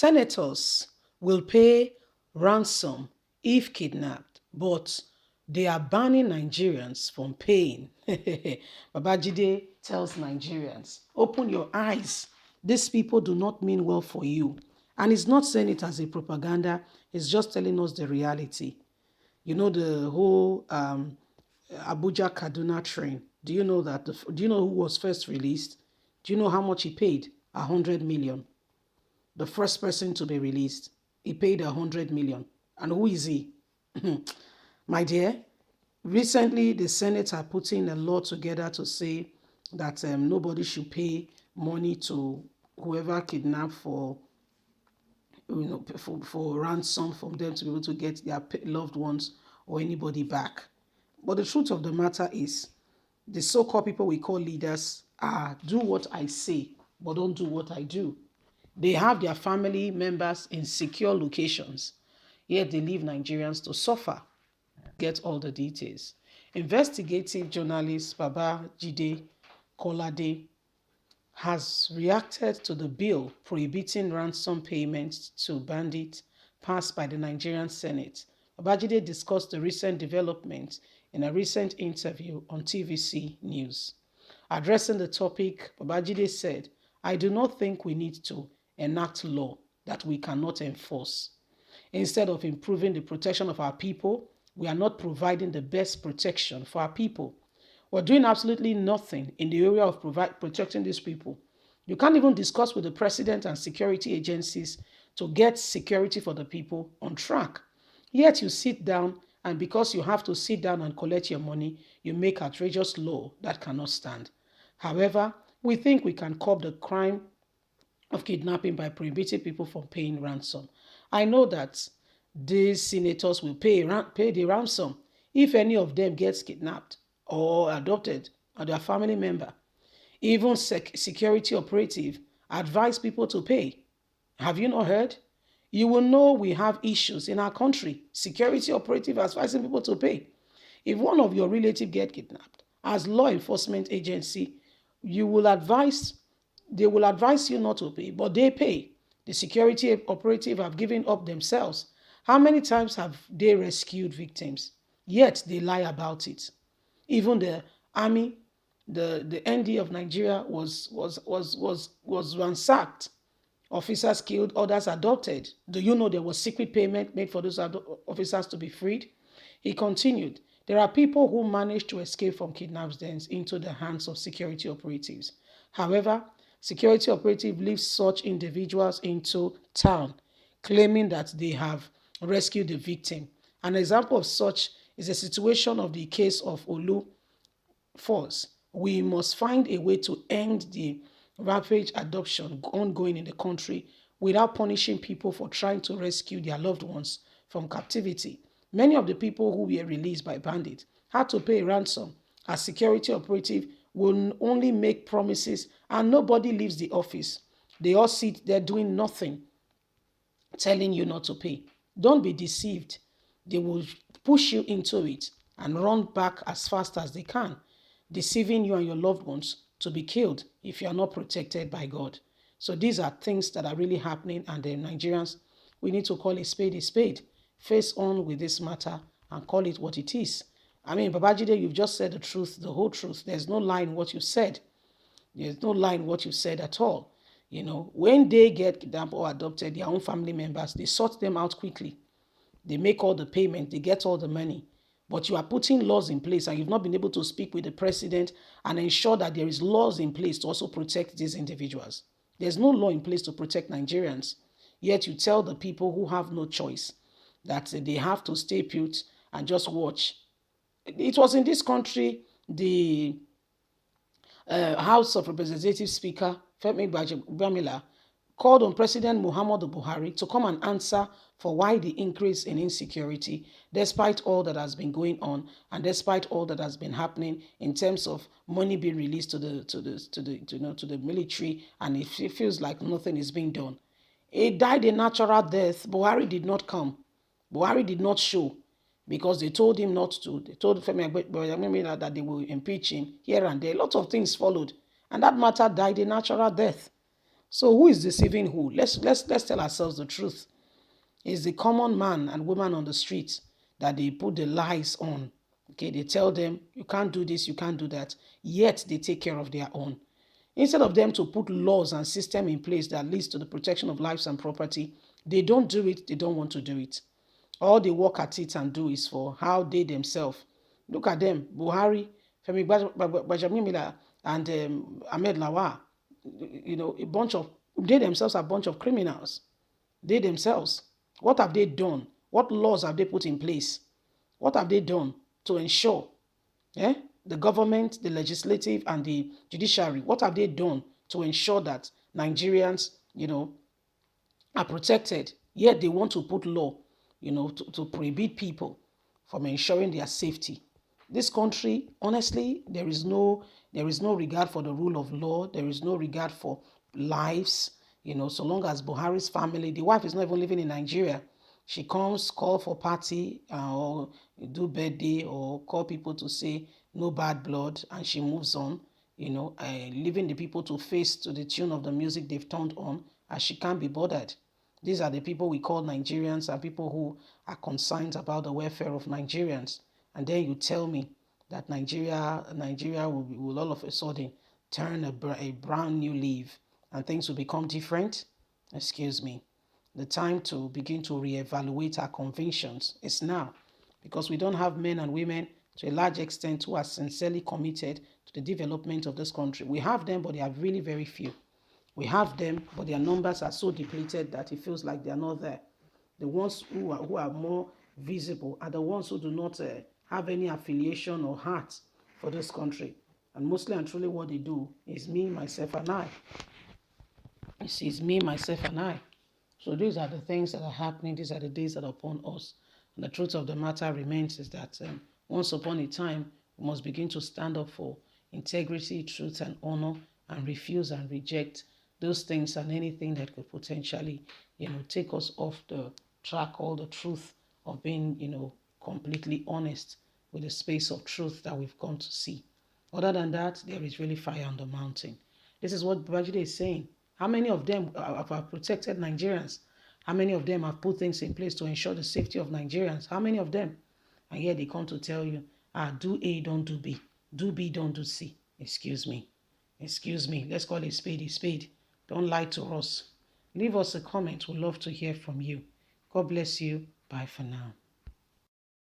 Senators will pay ransom if kidnapped, but they are banning Nigerians from paying. Babajide tells Nigerians, open your eyes. These people do not mean well for you. And he's not saying it as a propaganda, he's just telling us the reality. You know the whole Abuja Kaduna train. Do you know that? Do you know who was first released? Do you know how much he paid? 100 million. The first person to be released, he paid 100 million. And who is he? My dear, recently the Senate are putting a law together to say that nobody should pay money to whoever kidnapped for for ransom from them to be able to get their loved ones or anybody back. But the truth of the matter is, the so-called people we call leaders are do what I say, but don't do what I do. They have their family members in secure locations, yet they leave Nigerians to suffer. Get all the details. Investigative journalist Baba Jide Kolade has reacted to the bill prohibiting ransom payments to bandits passed by the Nigerian Senate. Babajide discussed the recent developments in a recent interview on TVC News. Addressing the topic, Babajide said, I do not think we need to enact law that we cannot enforce. Instead of improving the protection of our people, we are not providing the best protection for our people. We're doing absolutely nothing in the area of protecting these people. You can't even discuss with the president and security agencies to get security for the people on track. Yet you sit down, and because you have to sit down and collect your money, you make outrageous law that cannot stand. However, we think we can curb the crime of kidnapping by prohibiting people from paying ransom. I know that these senators will pay the ransom if any of them gets kidnapped or adopted or their family member. Even security operative advise people to pay. Have you not heard? You will know we have issues in our country. Security operative advising people to pay. If one of your relative get kidnapped, as law enforcement agency, you will advise they will advise you not to pay, but they pay. The security operative have given up themselves. How many times have they rescued victims? Yet they lie about it. Even the army, the ND of Nigeria was ransacked. Officers killed, others adopted. Do you know there was secret payment made for those officers to be freed? He continued, there are people who manage to escape from kidnapped dens into the hands of security operatives. However, security operative leaves such individuals into town, claiming that they have rescued the victim. An example of such is the situation of the case of Olu Force. We must find a way to end the ravage adoption ongoing in the country without punishing people for trying to rescue their loved ones from captivity. Many of the people who were released by bandits had to pay ransom, as security operative will only make promises and nobody leaves the office. They all sit there doing nothing, telling you not to pay. Don't be deceived. They will push you into it and run back as fast as they can, deceiving you and your loved ones to be killed if you are not protected by God. So these are things that are really happening, and the Nigerians, we need to call a spade a spade. Face on with this matter and call it what it is. I mean, Babajide, you've just said the truth, the whole truth. There's no lie in what you said. There's no lie in what you said at all. You know, when they get kidnapped or adopted, their own family members, they sort them out quickly. They make all the payment, they get all the money. But you are putting laws in place and you've not been able to speak with the president and ensure that there is laws in place to also protect these individuals. There's no law in place to protect Nigerians. Yet you tell the people who have no choice that they have to stay put and just watch. It was in this country, the House of Representatives Speaker Femi Gbamila called on President Muhammadu Buhari to come and answer for why the increase in insecurity, despite all that has been going on and despite all that has been happening in terms of money being released to the military, and it feels like nothing is being done. He died a natural death. Buhari did not come. Buhari did not show because they told him not to. They told Femi Gbamila that they will impeach him here and there. A lot of things followed, and that matter died a natural death. So who is deceiving who? Let's tell ourselves the truth. It's the common man and woman on the streets that they put the lies on. Okay, they tell them you can't do this, you can't do that. Yet they take care of their own. Instead of them to put laws and system in place that leads to the protection of lives and property, they don't do it. They don't want to do it. All they work at it and do is for how they themselves. Look at them, Buhari, Femi Gbajamimila, and Ahmed Lawal. A bunch of they themselves are a bunch of criminals. They themselves. What have they done? What laws have they put in place? What have they done to ensure the government, the legislative, and the judiciary? What have they done to ensure that Nigerians, are protected? Yet they want to put law, to prohibit people from ensuring their safety. This country, honestly, there is no regard for the rule of law. There is no regard for lives. So long as Buhari's family, the wife is not even living in Nigeria. She comes, call for party, or do birthday, or call people to say no bad blood, and she moves on, leaving the people to face to the tune of the music they've turned on, as she can't be bothered. These are the people we call Nigerians, and people who are concerned about the welfare of Nigerians. And then you tell me that Nigeria will all of a sudden turn a brand new leaf and things will become different. Excuse me. The time to begin to reevaluate our convictions is now, because we don't have men and women to a large extent who are sincerely committed to the development of this country. We have them, but they are really very few. We have them, but their numbers are so depleted that it feels like they are not there. The ones who are more visible are the ones who do not have any affiliation or heart for this country. And mostly and truly what they do is me, myself, and I. It's me, myself, and I. So these are the things that are happening. These are the days that are upon us. And the truth of the matter remains is that once upon a time, we must begin to stand up for integrity, truth, and honor, and refuse and reject those things and anything that could potentially, take us off the track or the truth of being, completely honest with the space of truth that we've come to see. Other than that, there is really fire on the mountain. This is what Bajide is saying. How many of them have protected Nigerians? How many of them have put things in place to ensure the safety of Nigerians? How many of them? And yet they come to tell you, do A, don't do B. Do B, don't do C. Excuse me. Excuse me. Let's call a spade a spade. Don't lie to us. Leave us a comment. We'd love to hear from you. God bless you. Bye for now.